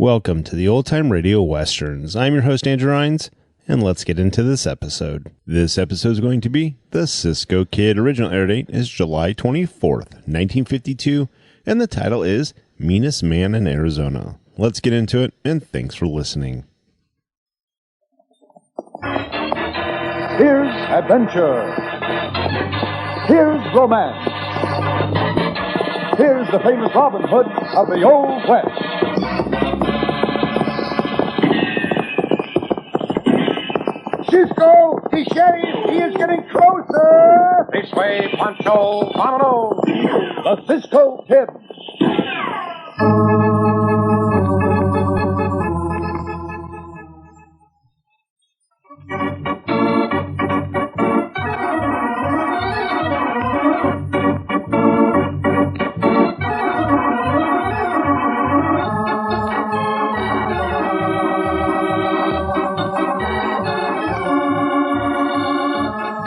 Welcome to the Old Time Radio Westerns. I'm your host, Andrew Rhynes, and let's get into this episode. This episode is going to be The Cisco Kid. Original air date is July 24th, 1952, and the title is Meanest Man in Arizona. Let's get into it, and thanks for listening. Here's adventure. Here's romance. Here's the famous Robin Hood of the Old West. Cisco, the sheriff, he is getting closer. This way, Poncho, vámonos. The Cisco Kid.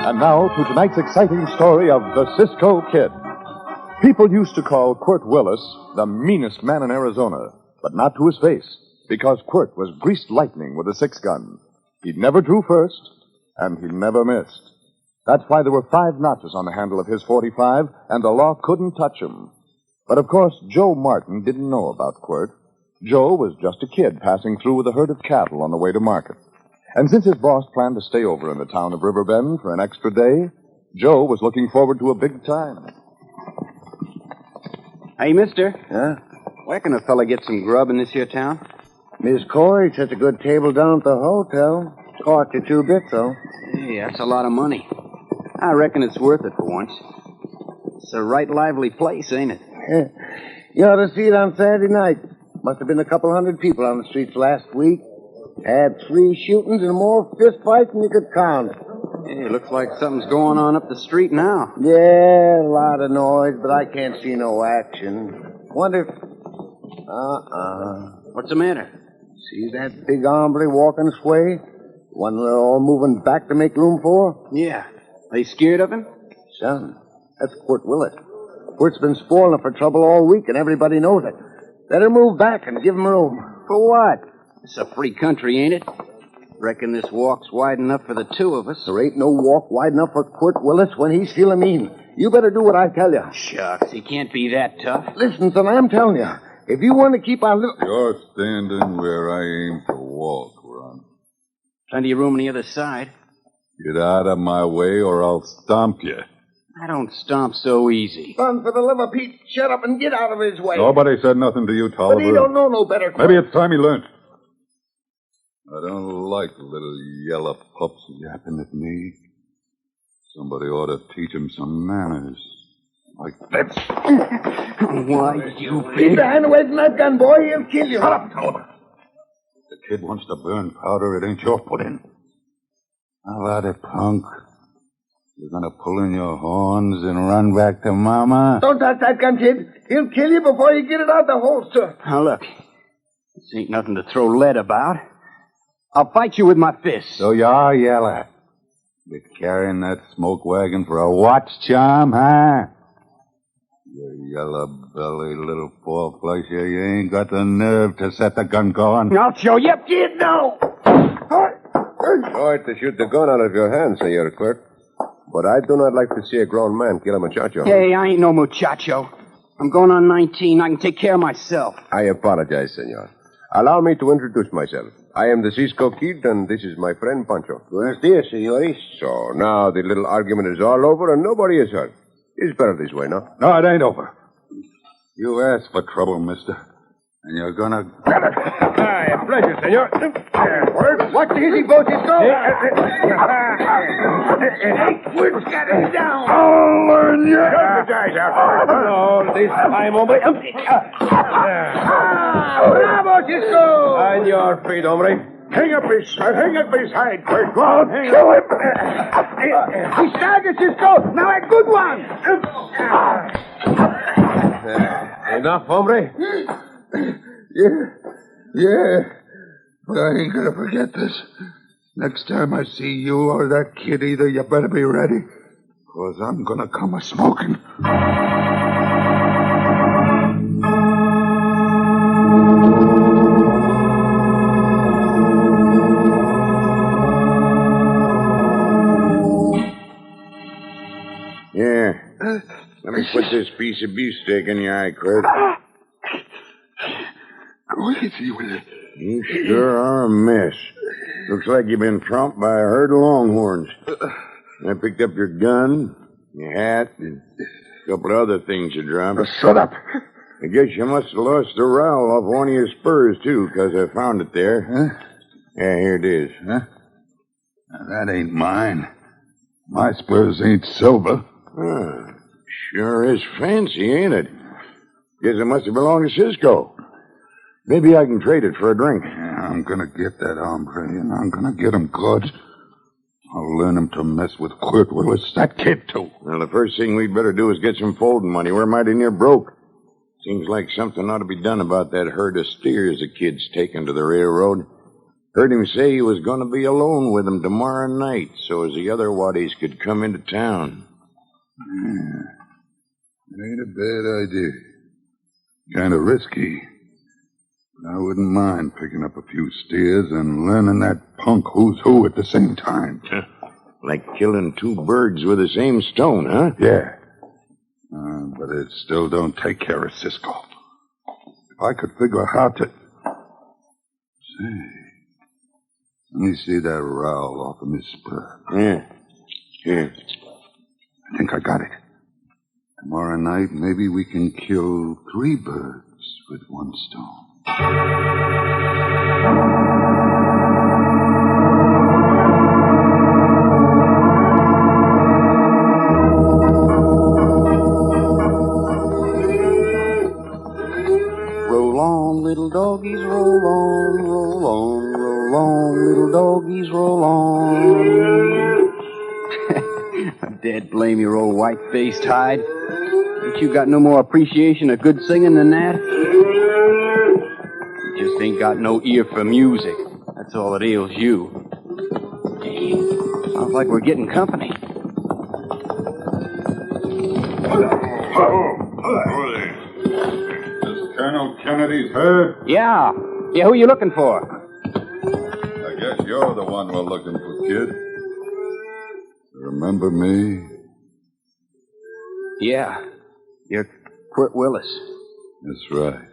And now to tonight's exciting story of the Cisco Kid. People used to call Quirt Willis the meanest man in Arizona, but not to his face, because Quirt was greased lightning with a six-gun. He never drew first, and he never missed. That's why there were 5 notches on the handle of his .45, and the law couldn't touch him. But of course, Joe Martin didn't know about Quirt. Joe was just a kid passing through with a herd of cattle on the way to market. And since his boss planned to stay over in the town of Riverbend for an extra day, Joe was looking forward to a big time. Hey, mister. Huh? Where can a fella get some grub in this here town? Miss Corey sets a good table down at the hotel. Cost you 2 bits, though. Hey, that's a lot of money. I reckon it's worth it for once. It's a right lively place, ain't it? You ought to see it on Saturday night. Must have been a couple hundred people on the streets last week. Had 3 shootings and more fist fights than you could count. Hey, looks like something's going on up the street now. Yeah, a lot of noise, but I can't see no action. Wonder if... What's the matter? See that big hombre walking this way? One they're all moving back to make room for? Yeah. Are you scared of him? Son, that's Quirt Willis. Quirt's been spoiling for trouble all week, and everybody knows it. Better move back and give him room. For what? It's a free country, ain't it? Reckon this walk's wide enough for the 2 of us. There ain't no walk wide enough for Quirt Willis when he's feeling mean. You better do what I tell you. Shucks, he can't be that tough. Listen, son, I'm telling you. If you want to keep on... You're standing where I aim to walk, Ron. Plenty of room on the other side. Get out of my way or I'll stomp you. I don't stomp so easy. Son, for the love of Pete, shut up and get out of his way. Nobody said nothing to you, Tolliver. But he don't know no better. Maybe it's time he learned. I don't like little yellow pups yapping at me. Somebody ought to teach him some manners. Like this. Why, you Keep big... your hand away from that gun, boy. He'll kill you. Shut up, Tolliver. The kid wants to burn powder. It ain't your pudding. How about it, punk? You're gonna pull in your horns and run back to Mama? Don't touch that gun, kid. He'll kill you before you get it out the holster. Now, look. This ain't nothing to throw lead about. I'll fight you with my fists. So you are, Yeller. You're carrying that smoke wagon for a watch charm, huh? You yellow-bellied little four-flusher, you ain't got the nerve to set the gun going. I'll show you, kid, now. Sorry to shoot the gun out of your hand, Senor Clerk. But I do not like to see a grown man kill a muchacho. Hey, I ain't no muchacho. I'm going on 19. I can take care of myself. I apologize, Senor. Allow me to introduce myself. I am the Cisco Kid, and this is my friend Poncho. Buenos dias, senores. So now the little argument is all over, and nobody is hurt. It's better this way, no? No, it ain't over. You asked for trouble, mister. And you're gonna get it. Aye, a pleasure, senor. Watch the easy boat, Cisco. We've got it down. I'll learn you. No, this time, hombre. Bravo, Cisco. On your feet, hombre. Hang up his hide, quick. Go on, kill him. We staggered, Cisco. Now a good one. Enough, hombre? Yeah. But I ain't gonna forget this. Next time I see you or that kid either, you better be ready. 'Cause I'm gonna come a-smoking. Put this piece of beefsteak in your eye, Kurt. Go easy with it. You sure are a mess. Looks like you've been trumped by a herd of longhorns. I picked up your gun, your hat, and a couple of other things you dropped. Shut up. I guess you must have lost the rowel off one of your spurs, too, because I found it there. Huh? Yeah, here it is. Huh? Now, that ain't mine. My spurs ain't silver. Ah, sure is fancy, ain't it? Guess it must have belonged to Cisco. Maybe I can trade it for a drink. Yeah, I'm gonna get that hombre, and I'm gonna get him good. I'll learn him to mess with Quirt Willis, that kid, too. Well, the first thing we'd better do is get some folding money. We're mighty near broke. Seems like something ought to be done about that herd of steers the kid's taken to the railroad. Heard him say he was going to be alone with them tomorrow night, so as the other waddies could come into town. Yeah. It ain't a bad idea. Kind of risky. But I wouldn't mind picking up a few steers and learning that punk who's who at the same time. Like killing two birds with the same stone, huh? Yeah. But it still don't take care of Cisco. If I could figure how to... Say... Let me see that rowel off of this spur. Yeah. Here. I think I got it. Tomorrow night, maybe we can kill 3 birds with one stone. Roll on, little doggies, roll on, roll on, roll on, little doggies, roll on. Dead blame your old white-faced hide. Ain't you got no more appreciation of good singing than that? You just ain't got no ear for music. That's all that ails you. Hey, sounds like we're getting company. Colonel Kennedy's herd? Yeah. Yeah, who you looking for? I guess you're the one we're looking for, kid. Remember me? Yeah. You're Quirt Willis. That's right.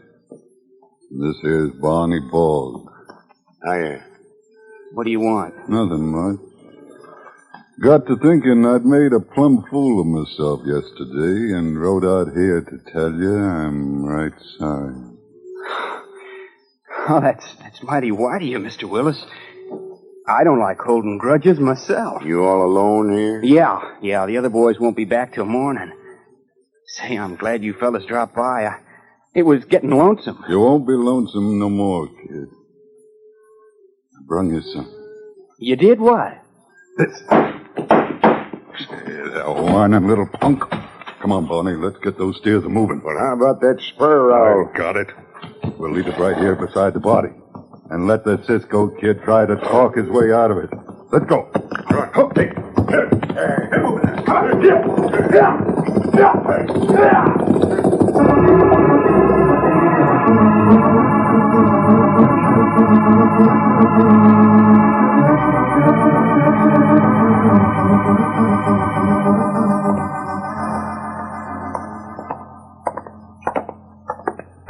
This here's Barney Bogg. Hiya. What do you want? Nothing much. Got to thinking I'd made a plumb fool of myself yesterday and rode out here to tell you I'm right sorry. Oh, that's mighty white of you, Mr. Willis. I don't like holding grudges myself. You all alone here? Yeah, the other boys won't be back till morning. Say, I'm glad you fellas dropped by. It was getting lonesome. You won't be lonesome no more, kid. I brung you some. You did what? That whining little punk. Come on, Barney, let's get those steers moving. Well, how about that spur rowel? I got it. We'll leave it right here beside the body. And let the Cisco Kid try to talk his way out of it. Let's go. Right. Okay.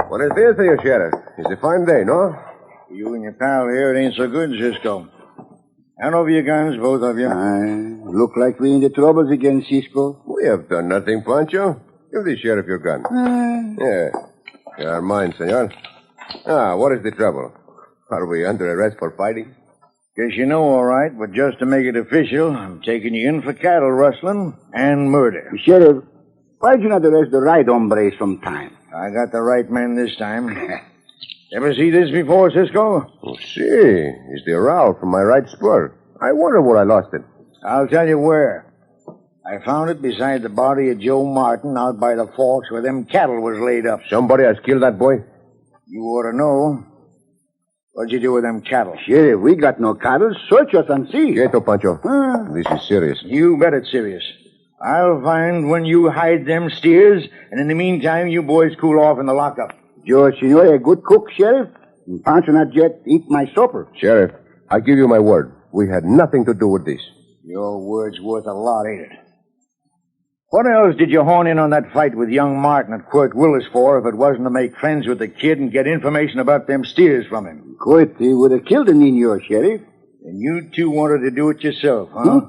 What is this here, Sheriff? It's a fine day, no? You and your pal here, it ain't so good, Cisco. Hand over your guns, both of you. Look like we in the troubles again, Cisco. We have done nothing, Poncho. Give the sheriff your gun. Yeah. They are mine, senor. What is the trouble? Are we under arrest for fighting? Guess you know all right, but just to make it official, I'm taking you in for cattle rustling and murder. Sheriff, why'd you not arrest the right hombres from time? I got the right man this time. Ever see this before, Cisco? Oh, see. It's the rowel from my right spur. I wonder where I lost it. I'll tell you where. I found it beside the body of Joe Martin out by the forks where them cattle was laid up. Somebody has killed that boy? You ought to know. What'd you do with them cattle? Sheriff, we got no cattle. Search us and see. Quieto, Pancho. This is serious. You bet it's serious. I'll find when you hide them steers, and in the meantime, you boys cool off in the lockup. Your senor a good cook, Sheriff? And Poncho not yet eat my supper. Sheriff, I give you my word. We had nothing to do with this. Your word's worth a lot, ain't it? What else did you horn in on that fight with young Martin at Quirt Willis for if it wasn't to make friends with the kid and get information about them steers from him? Quirt, he would have killed him in your Sheriff. And you two wanted to do it yourself, huh?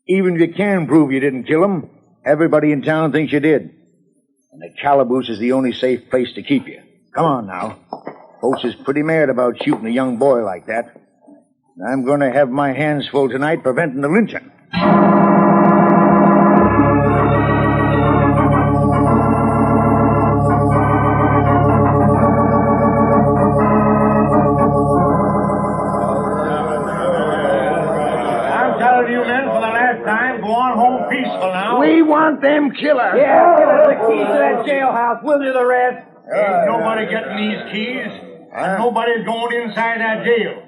Even if you can prove you didn't kill him, everybody in town thinks you did. And the calaboose is the only safe place to keep you. Come on now. Folks is pretty mad about shooting a young boy like that. And I'm going to have my hands full tonight preventing the lynching. We want them killers. Yeah, give us the keys to that jailhouse. We'll do the rest. Ain't nobody getting these keys, and nobody's going inside that jail.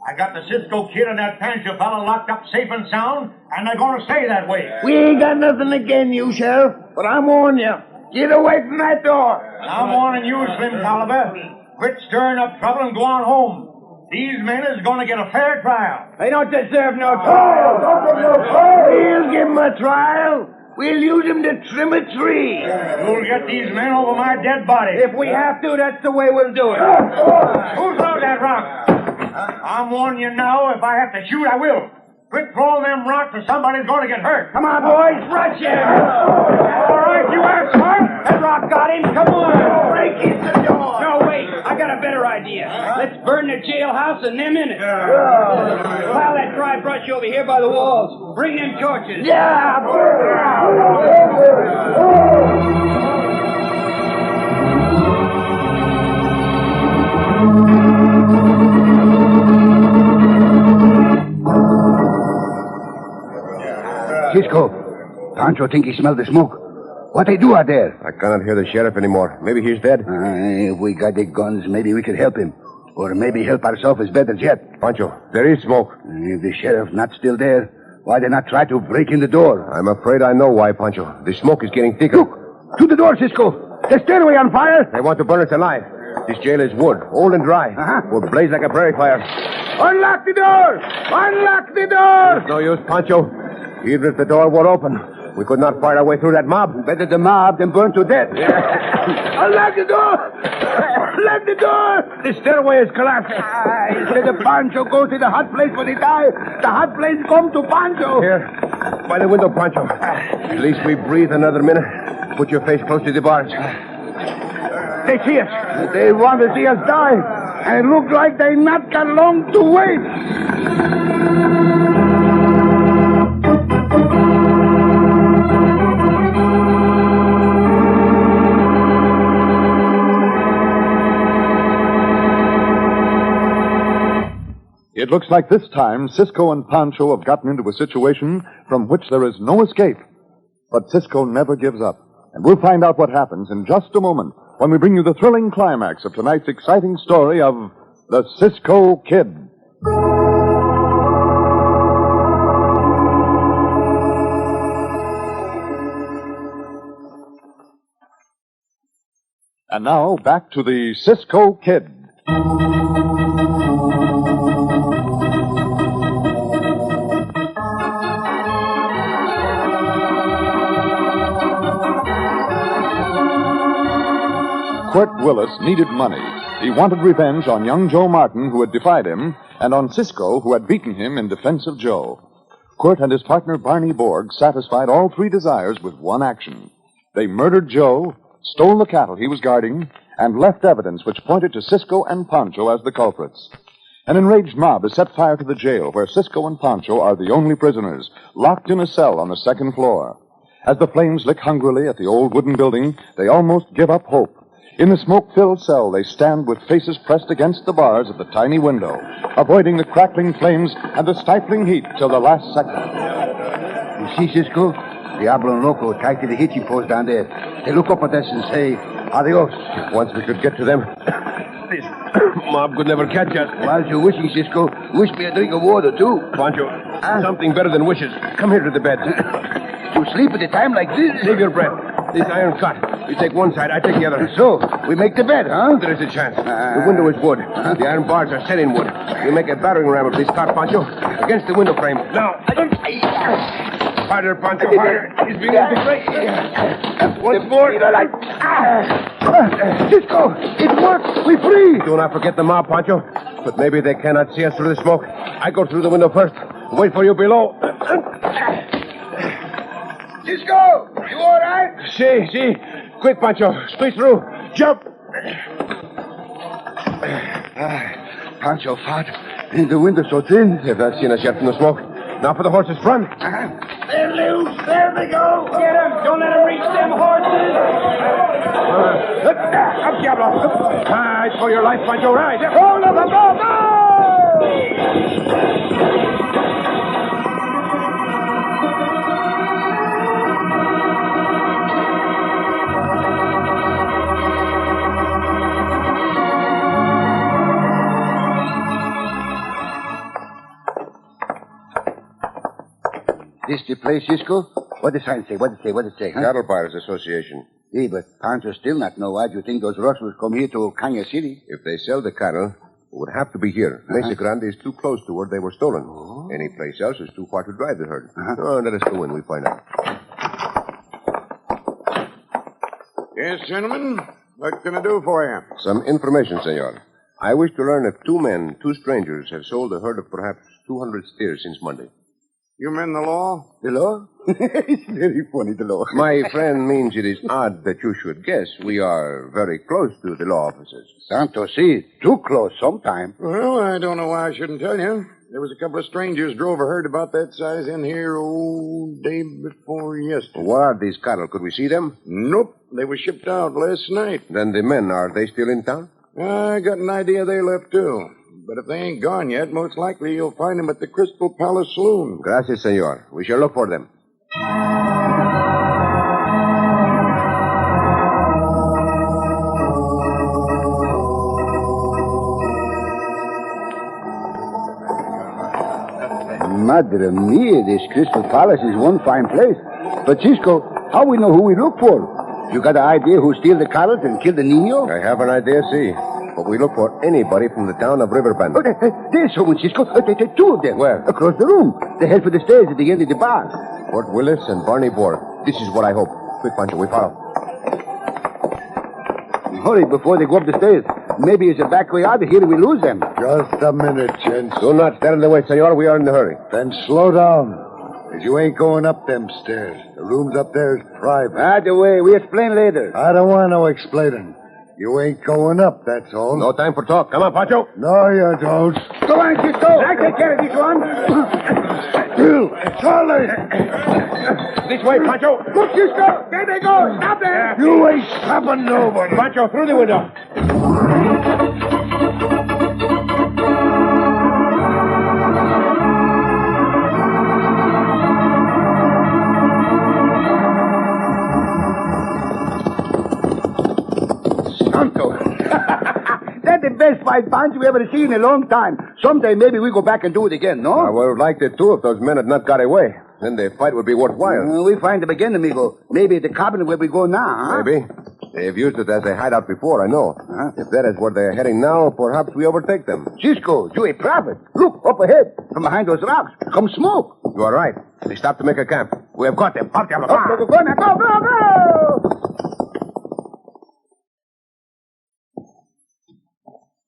I got the Cisco Kid and that Poncho fella locked up safe and sound, and they're going to stay that way. We ain't got nothing against you, Sheriff, but I'm warning you. Get away from that door. I'm warning you, Slim Tolliver. Quit stirring up trouble and go on home. These men is going to get a fair trial. They don't deserve no trial. We'll give them a trial. We'll use them to trim a tree. You'll get these men over my dead body. If we have to, that's the way we'll do it. Who threw that rock? I'm warning you now, if I have to shoot, I will. Quit throwing them rocks or somebody's going to get hurt. Come on, boys, rush him. All right, you asshole. That rock got him. Come on. Break in the door. No, wait. I got a better idea. Let's burn the jailhouse and them in it. Pile that dry brush over here by the walls. Bring them torches. Yeah, Cisco, Poncho think he smelled the smoke. What they do out there? I cannot hear the sheriff anymore. Maybe he's dead. If we got the guns, maybe we could help him. Or maybe help ourselves is better yet. Poncho, there is smoke. If the sheriff not still there, why they not try to break in the door? I'm afraid I know why, Poncho. The smoke is getting thicker. Look! To the door, Cisco! The stairway on fire! They want to burn us alive. This jail is wood, old and dry. Will blaze like a prairie fire. unlock the door! Unlock the door! It's no use, Poncho. Even if the door were open, we could not fight our way through that mob. Better the mob than burn to death. Unlock the door! Unlock the door! The stairway is collapsing. Instead of Poncho go to the hot place where he die, the hot place come to Poncho. Here, by the window, Poncho. At least we breathe another minute. Put your face close to the bars. They see us. They want to see us die. And it looks like they not got long to wait. It looks like this time Cisco and Poncho have gotten into a situation from which there is no escape. But Cisco never gives up. And we'll find out what happens in just a moment when we bring you the thrilling climax of tonight's exciting story of the Cisco Kid. And now, back to the Cisco Kid. Quirt Willis needed money. He wanted revenge on young Joe Martin, who had defied him, and on Cisco, who had beaten him in defense of Joe. Quirt and his partner Barney Borg satisfied all three desires with one action. They murdered Joe, stole the cattle he was guarding, and left evidence which pointed to Cisco and Poncho as the culprits. An enraged mob has set fire to the jail where Cisco and Poncho are the only prisoners, locked in a cell on the second floor. As the flames lick hungrily at the old wooden building, they almost give up hope. In the smoke-filled cell, they stand with faces pressed against the bars of the tiny window, avoiding the crackling flames and the stifling heat till the last second. You see, Cisco? Diablo and Loco tied to the hitching post down there. They look up at us and say, adios. If once we could get to them, this mob could never catch us. While you're wishing, Cisco, wish me a drink of water, too. Poncho, something better than wishes. Come here to the bed. To sleep at a time like this? Save your breath. This iron cut. You take one side, I take the other. So, we make the bed, huh? There is a chance. The window is wood. The iron bars are set in wood. We make a battering ram of this cot, Poncho, against the window frame. Now. Harder, Poncho, harder. He's beginning to break. Once more. Cisco, it worked. We free. Do not forget the mob, Poncho. But maybe they cannot see us through the smoke. I go through the window first. Wait for you below. Cisco, you all right? See. Quick, Poncho. Squeeze through. Jump. Pancho fought. And the window so thin. They've not seen us yet from the smoke. Now for the horses' front. They're loose. There they go. Get them. Don't let them reach them horses. Up, Diablo. Ride for your life, Poncho. Ride. Hold them. Go. This the place, Cisco? What the sign say? What it say, huh? Cattle Buyers Association. Hey, but Pancho still not know why do you think those rustlers come here to Kanya City? If they sell the cattle, it would have to be here. Mesa Grande is too close to where they were stolen. Any place else is too far to drive the herd. Let us go in. We find out. Yes, gentlemen. What can I do for you? Some information, senor. I wish to learn if two strangers, have sold a herd of perhaps 200 steers since Monday. You men the law? The law? It's very funny, the law. My friend means it is odd that you should guess. We are very close to the law officers. Santo, see, too close sometime. Well, I don't know why I shouldn't tell you. There was a couple of strangers drove a herd about that size in here, day before yesterday. What are these cattle? Could we see them? Nope. They were shipped out last night. Then the men, are they still in town? I got an idea they left, too. But if they ain't gone yet, most likely you'll find them at the Crystal Palace Saloon. Gracias, senor. We shall look for them. Madre mia, this Crystal Palace is one fine place. But, Cisco, how we know who we look for? You got an idea who steal the cattle and kill the niño? I have an idea, see. But we look for anybody from the town of Riverbend. Oh, there's someone, Cisco. Two of them. Where? Across the room. They head for the stairs at the end of the bar. Fort Willis and Barney Board. This is what I hope. Quick, Pancho, we follow. Hurry before they go up the stairs. Maybe it's a back way out of here and we lose them. Just a minute, gents. Do not stand in the way, senor. We are in a hurry. Then slow down. Because you ain't going up them stairs. The rooms up there is private. By the way, we explain later. I don't want no explaining. You ain't going up, that's all. No time for talk. Come on, Pancho. No, you don't. Go on, Cisco. I take care of this one. You, Charlie! This way, Pancho. Look, Cisco. There they go. Stop there. You ain't stopping nobody. Pancho, through the window. Santo. That's the best fight punch we ever seen in a long time. Someday maybe we go back and do it again, no? I would have liked it, too, if those men had not got away. Then the fight would be worthwhile. We find them again, amigo. Maybe at the cabin where we go now, huh? Maybe. They've used it as a hideout before, I know. If that is where they're heading now, perhaps we overtake them. Cisco, you a prophet. Look, up ahead, from behind those rocks. Come smoke. You are right. They stopped to make a camp. We have got them. Up, Diablo. Go, now, go!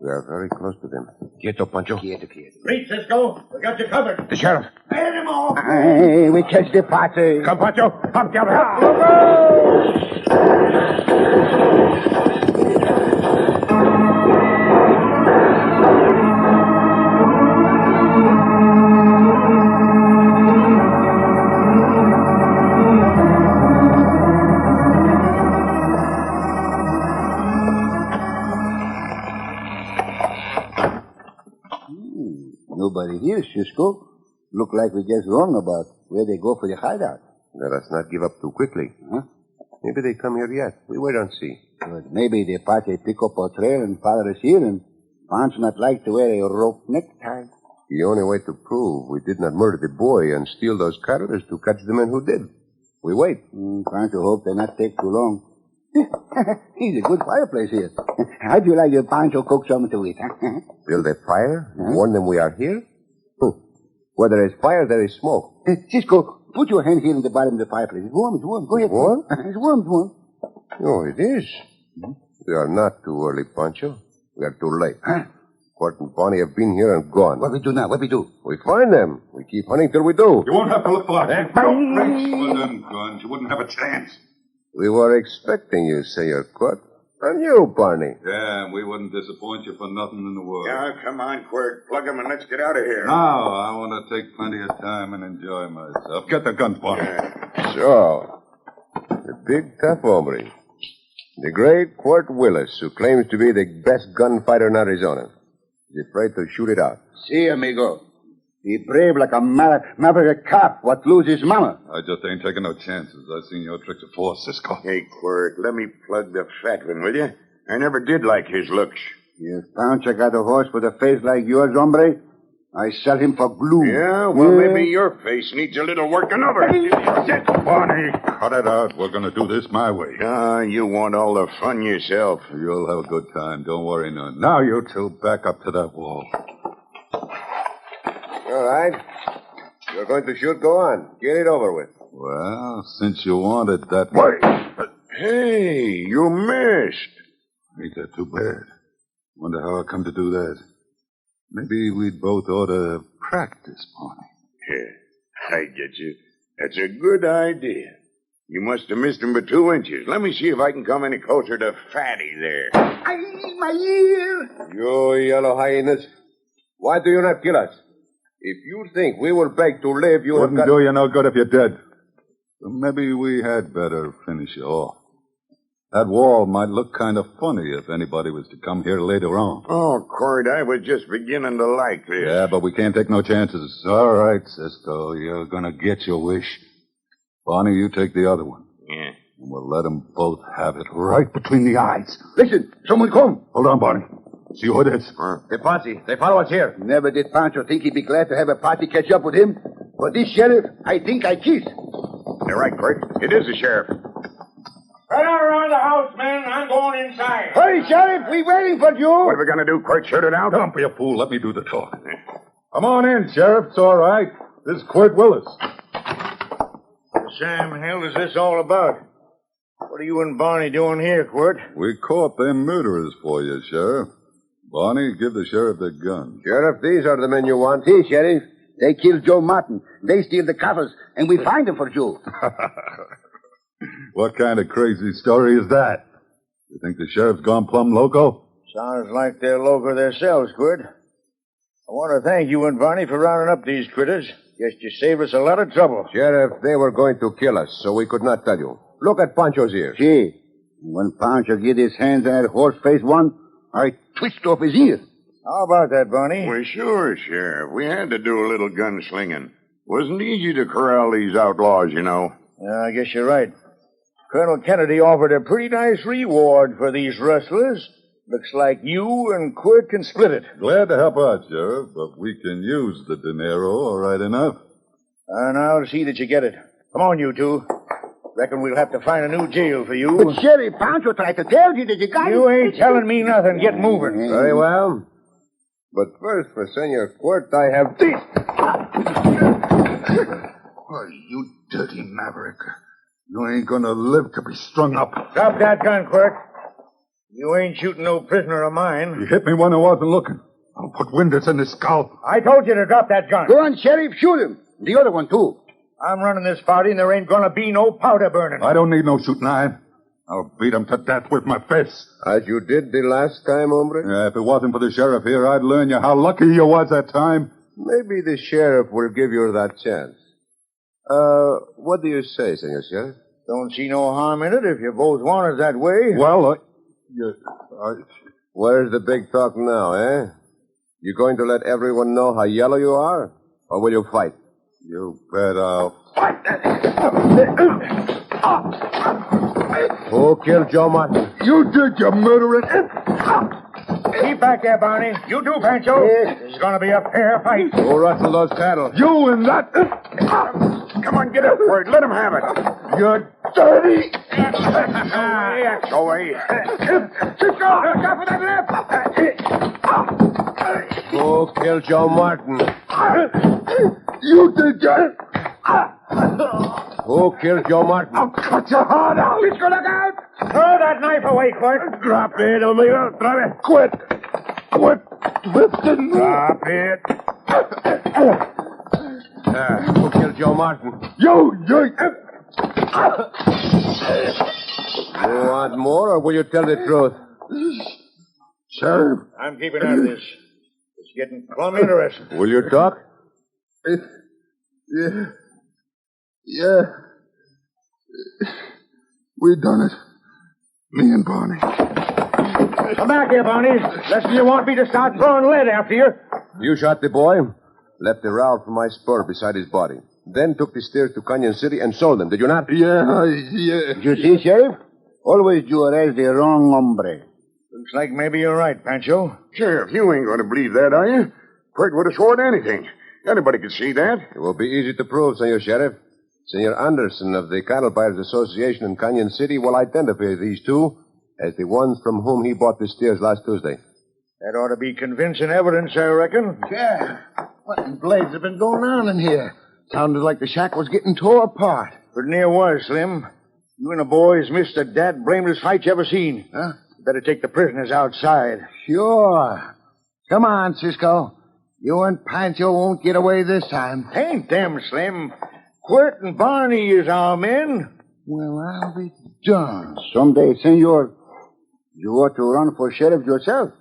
We are very close to them. Quieto, Pancho. Quieto. Reach, Cisco. We got you covered. The sheriff. Head him off. Hey, we catch the party. Come, Pancho. Up, Diablo. Nobody here, Cisco. Look like we guessed wrong about where they go for the hideout. Let us not give up too quickly. Maybe they come here yet. We wait and see. But maybe the party pick up our trail and follow us here, and Poncho not like to wear a rope necktie. The only way to prove we did not murder the boy and steal those cattle is to catch the men who did. We wait. Poncho hope they not take too long. He's a good fireplace here. How'd you like your Poncho cook something to eat, huh? Build a fire? Warn them we are here? Where there is fire, there is smoke. Cisco, Put your hand here in the bottom of the fireplace. It's warm, it's warm. Go ahead. Warm? It's warm, it's warm. Oh, it is. We are not too early, Poncho. We are too late. Huh? Court and Bonnie have been here and gone. What we do now? What we do? We find them. We keep hunting till we do. You won't have to look for them. With them guns, you wouldn't have a chance. We were expecting you, Senor Court. And you, Barney. Yeah, we wouldn't disappoint you for nothing in the world. Yeah, come on, Quirt. Plug him and let's get out of here. No, I want to take plenty of time and enjoy myself. Get the guns, Bonnie. So, the big tough hombre. The great Quirt Willis, who claims to be the best gunfighter in Arizona. He's afraid to shoot it out. See, amigo. He brave like a maverick cop what lose his mama. I just ain't taking no chances. I've seen your tricks before, Cisco. Hey, Quirt, let me plug the fat one, will you? I never did like his looks. If Poncho got a horse with a face like yours, hombre, I sell him for glue. Yeah, well, maybe your face needs a little work another. Bonnie, cut it out. We're going to do this my way. Ah, you want all the fun yourself. You'll have a good time. Don't worry none. Now, you two, back up to that wall. All right. You're going to shoot, go on. Get it over with. Well, since you want it that way. Hey, you missed. Ain't that too bad? Wonder how I come to do that. Maybe we'd both ought to practice, Bonnie. Yeah, I get you. That's a good idea. You must have missed him by 2 inches. Let me see if I can come any closer to Fatty there. My ear! You yellow hyenas. Why do you not kill us? If you think we will beg to live, you Wouldn't have got... do you no good if you're dead. So maybe we had better finish you off. That wall might look kind of funny if anybody was to come here later on. Oh, Cord, I was just beginning to like this. Yeah, but we can't take no chances. All right, Cisco, you're going to get your wish. Bonnie, you take the other one. Yeah. And we'll let them both have it right between the eyes. Listen, someone come. Hold on, Bonnie. See who it is. The posse. They follow us here. Never did Poncho think he'd be glad to have a party catch up with him. But this sheriff, I think I kiss. You're right, Cord. It is the sheriff. Right out around the house, man. I'm going inside. Hurry, Sheriff. We waiting for you. What are we going to do, Cord? Shoot it out? Don't be a fool. Let me do the talking. Come on in, Sheriff. It's all right. This is Quirt Willis. What Sam hell is this all about? What are you and Barney doing here, Quirt? We caught them murderers for you, Sheriff. Bonnie, give the sheriff the gun. Sheriff, these are the men you want. See, Sheriff. They killed Joe Martin. They steal the coffers, and we find them for Joe. What kind of crazy story is that? You think the sheriff's gone plumb loco? Sounds like they're loco themselves, Quirt. I want to thank you and Barney for rounding up these critters. Guess you saved us a lot of trouble. Sheriff, they were going to kill us, so we could not tell you. Look at Poncho's ears. See, when Poncho get his hands on that horse-faced one, I twist off his ear. How about that, Barney? Well, sure, Sheriff. We had to do a little gunslinging. Wasn't easy to corral these outlaws, you know. I guess you're right. Colonel Kennedy offered a pretty nice reward for these rustlers. Looks like you and Quirt can split it. Glad to help out, Sheriff, but we can use the dinero all right enough. And I'll see that you get it. Come on, you two. Reckon we'll have to find a new jail for you. But, Sheriff, Poncho tried to tell you that you got You it. ain't telling me nothing. Get moving. Very well. But first, for Senor Quirt, I have this. Why, you dirty maverick. You ain't gonna live to be strung up. Drop that gun, Quirt. You ain't shooting no prisoner of mine. You hit me when I wasn't looking. I'll put windows in his scalp. I told you to drop that gun. Go on, Sheriff, shoot him. The other one, too. I'm running this party, and there ain't gonna be no powder burning. I don't need no shooting iron. I'll beat him to death with my fist. As you did the last time, hombre? Yeah, if it wasn't for the sheriff here, I'd learn you how lucky you was that time. Maybe the sheriff will give you that chance. What do you say, Senor Sheriff? Don't see no harm in it if you both want it that way. Well, Where's the big talk now, eh? You going to let everyone know how yellow you are? Or will you fight? You bet I'll... Who killed Joe Martin? You did, you murderous... Keep back there, Barney. You too, Pancho. This is gonna be a fair fight. Who rustled those cattle? You and that... Come on, get up, Quirt. Let him have it. You're dirty... Go away. Who killed Joe Martin? You did, John. Who killed Joe Martin? I'll cut your heart out. Cisco, look out. Throw that knife away, Quirt. Drop it, amigo. Drop it. Quit twisting. Drop it. Who killed Joe Martin? You. You want more, or will you tell the truth? Sheriff. I'm keeping out of this. It's getting plumb interesting. Will you talk? Yeah. We done it. Me and Barney. Come back here, Barney. Lest you want me to start throwing lead after you. You shot the boy, left the rowel from my spur beside his body, then took the steers to Canyon City and sold them, did you not? Yeah. You see, Sheriff? Always you arrest the wrong hombre. Looks like maybe you're right, Pancho. Sheriff, you ain't going to believe that, are you? Quirt would have sworn anything. Anybody could see that. It will be easy to prove, Senor Sheriff. Senor Anderson of the Cattle Buyers Association in Canyon City will identify these two as the ones from whom he bought the steers last Tuesday. That ought to be convincing evidence, I reckon. Yeah. What in blades have been going on in here? Sounded like the shack was getting tore apart. Pretty near was, Slim. You and the boys missed a dad-blameless fight you ever seen. Huh? Better take the prisoners outside. Sure. Come on, Cisco. You and Pancho won't get away this time. Ain't them, Slim. Quirt and Barney is our men. Well, I'll be darned. Someday, senor, you ought to run for sheriff yourself.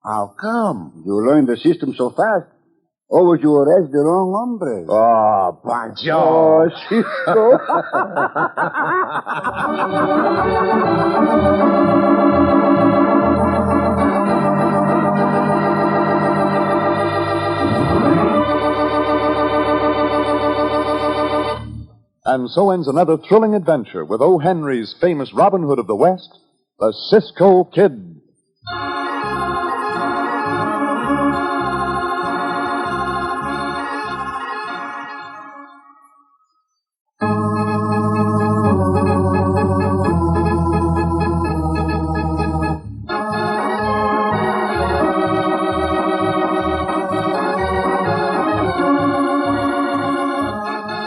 How come? You learned the system so fast. Or would you arrest the wrong hombre? Oh, Poncho. Oh, Cisco. And so ends another thrilling adventure with O. Henry's famous Robin Hood of the West, the Cisco Kid.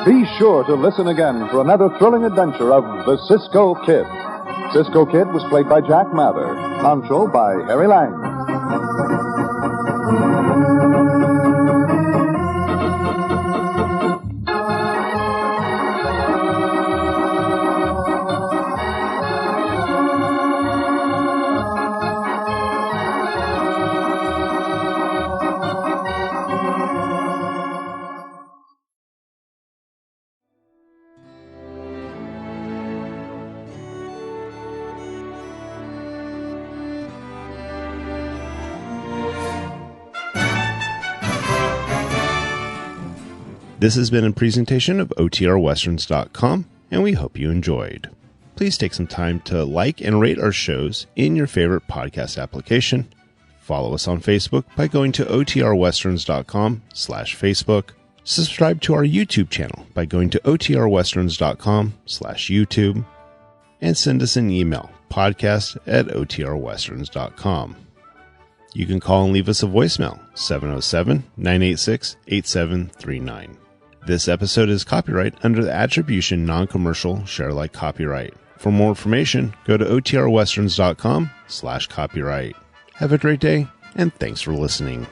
Be sure to listen again for another thrilling adventure of the Cisco Kid. Cisco Kid was played by Jack Mather. Poncho by Harry Lang. This has been a presentation of OTRWesterns.com, and we hope you enjoyed. Please take some time to like and rate our shows in your favorite podcast application. Follow us on Facebook by going to OTRWesterns.com/Facebook. Subscribe to our YouTube channel by going to OTRWesterns.com/YouTube. And send us an email, podcast@OTRWesterns.com. You can call and leave us a voicemail, 707-986-8739. This episode is copyright under the Attribution Non-Commercial Share-alike copyright. For more information, go to OTRWesterns.com/copyright. Have a great day, and thanks for listening.